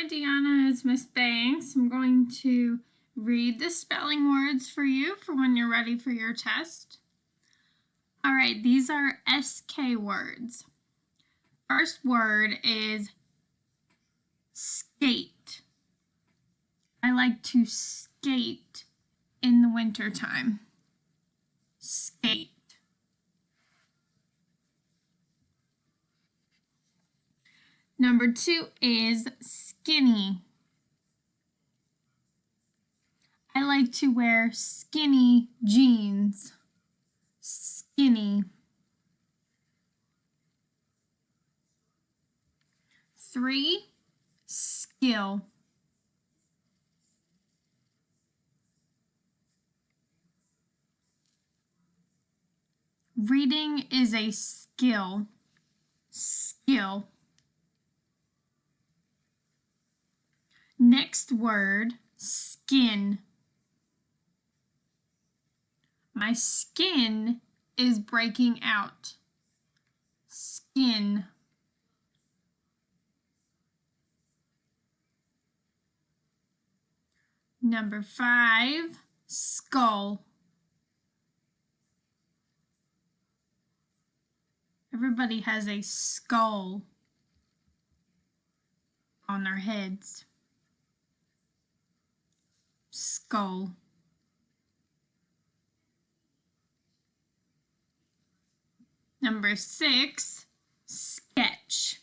Hi, Deanna. It's Miss Banks. I'm going to read the spelling words for you for when you're ready for your test. All right, these are SK words. First word is skate. I like to skate in the wintertime. Skate. Number 2 is skinny. I like to wear skinny jeans. Skinny. 3, skill. Reading is a skill. Skill. Next word, skin. My skin is breaking out. Skin. Number 5, skull. Everybody has a skull on their heads. Skull. Number 6, sketch.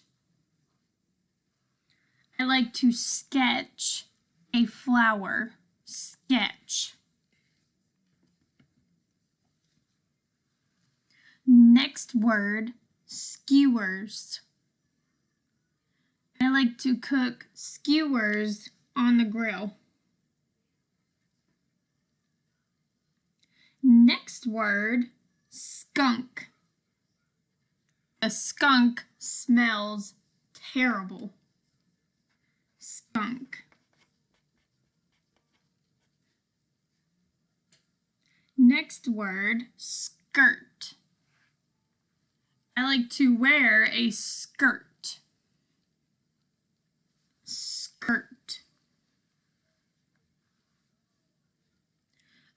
I like to sketch a flower. Sketch. Next word, skewers. I like to cook skewers on the grill. Next word, skunk. A skunk smells terrible. Skunk. Next word, skirt. I like to wear a skirt. Skirt.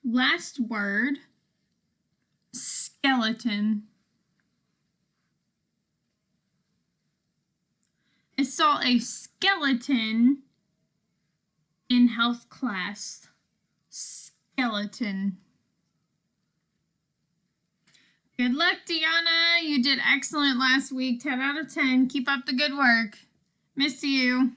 Last word, skeleton. I saw a skeleton in health class. Skeleton. Good luck, Deanna. You did excellent last week. 10 out of 10. Keep up the good work. Miss you.